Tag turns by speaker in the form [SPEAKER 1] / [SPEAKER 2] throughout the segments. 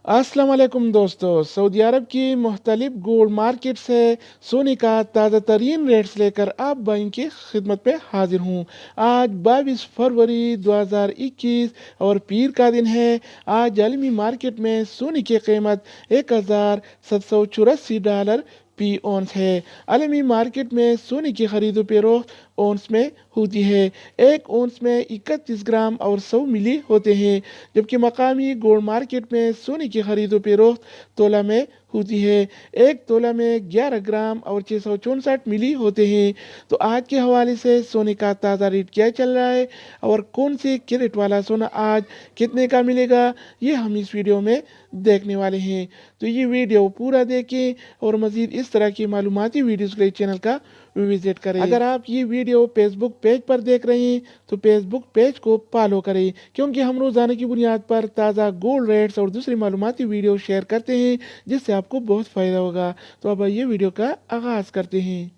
[SPEAKER 1] अस्सलाम वालेकुम दोस्तों। सऊदी अरब की मुख्तलिफ गोल्ड मार्केट से सोने का ताज़ा तरीन रेट्स लेकर आप भाई की खिदमत में हाजिर हूँ। आज 22 फरवरी 2021 और पीर का दिन है। आज आलमी मार्केट में सोने की कीमत $1784 फी औंस है। आलमी मार्केट में सोने की खरीदो फरोख्त औंस में होती है। एक औंस में 31 ग्राम और 100 मिली होते हैं, जबकि मकामी गोल्ड मार्केट में सोने की खरीदो फरोख्त तोला में होती है। एक तोला में 11 ग्राम और 664 मिली होते हैं। तो आज के हवाले से सोने का ताज़ा रेट क्या चल रहा है और कौन से कैरेट वाला सोना आज कितने का मिलेगा, ये हम इस वीडियो में देखने वाले हैं। तो ये वीडियो पूरा देखें और मज़ीद इस तरह की मालूमाती वीडियोज़ के लिए चैनल का विजिट करें। अगर आप ये वीडियो फेसबुक पेज पर देख रहे हैं तो फेसबुक पेज को फॉलो करें, क्योंकि हम रोज़ाना की बुनियाद पर ताज़ा गोल्ड रेट्स और दूसरी मालूमाती वीडियो शेयर करते हैं, जिससे आपको बहुत फ़ायदा होगा। तो अब आइए वीडियो का आगाज़ करते हैं।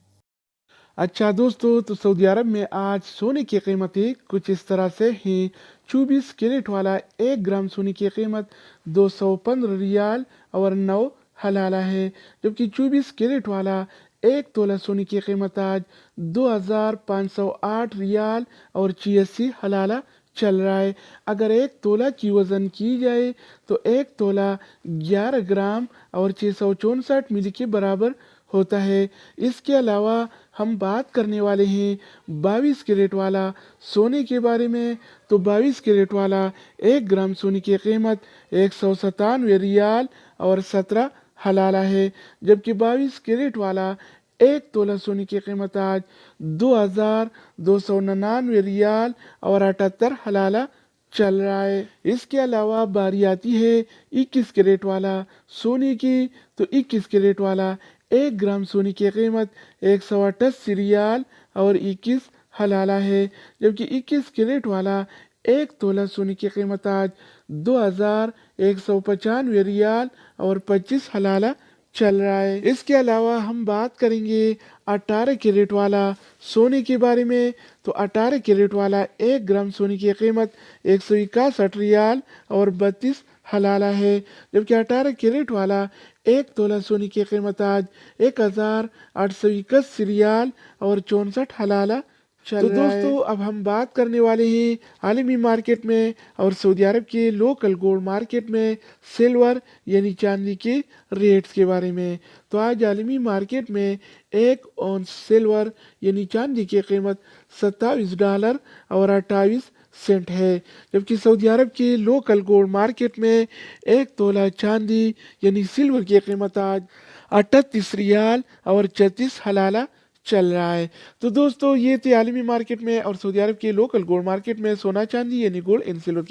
[SPEAKER 1] अच्छा दोस्तों, तो सऊदी अरब में आज सोने की कीमतें कुछ इस तरह से हैं। 24 कैरेट वाला 1 ग्राम सोने की कीमत 215 रियाल और 9 हलाला है, जबकि 24 कैरेट वाला 1 तोला सोने की कीमत आज 2508 रियाल और 86 हलाला चल रहा है। अगर 1 तोला की वज़न की जाए तो 1 तोला 11 ग्राम और 664 मिली के बराबर होता है। इसके अलावा हम बात करने वाले हैं 22 कैरेट वाला सोने के बारे में। तो 22 कैरेट वाला 1 ग्राम सोने की कीमत 197 रियाल और 17 हलाला है, जबकि 22 कैरेट वाला 1 तोला सोने की कीमत आज 2299 रियाल और 78 हलाला चल रहा है। इसके अलावा बारी आती है 21 कैरेट वाला सोने की। तो 21 कैरेट वाला 1 ग्राम सोने की कीमत 188 रियाल और 21 हलाला है, जबकि 21 कैरेट वाला 1 तोला सोने की कीमत आज 2195 रियाल और 25 हलाला चल रहा है। इसके अलावा हम बात करेंगे 18 कैरेट वाला सोने के बारे में। तो 18 कैरेट वाला 1 ग्राम सोने की कीमत 161 रियाल और 32 हलाला है, जबकि 18 कैरेट वाला 1 तोला सोने की कीमत आज 1821 रियाल और 64 हलाला चल रहा है। दोस्तों, अब हम बात करने वाले हैं आलमी मार्केट में और सऊदी अरब के लोकल गोल्ड मार्केट में सिल्वर यानी चांदी के रेट्स के बारे में। तो आज आलमी मार्केट में 1 औंस सिल्वर यानी चांदी की कीमत $27 और 28 सेंट है, जबकि सऊदी अरब के लोकल गोल्ड मार्केट में 1 तोला चांदी यानी सिल्वर की कीमत आज 38 रियाल और 36 हलाला चल रहा है। तो दोस्तों, ये थे आलमी मार्केट में और सऊदी अरब के लोकल गोल्ड मार्केट में सोना चांदी यानी गोल्ड एंड सिल्वर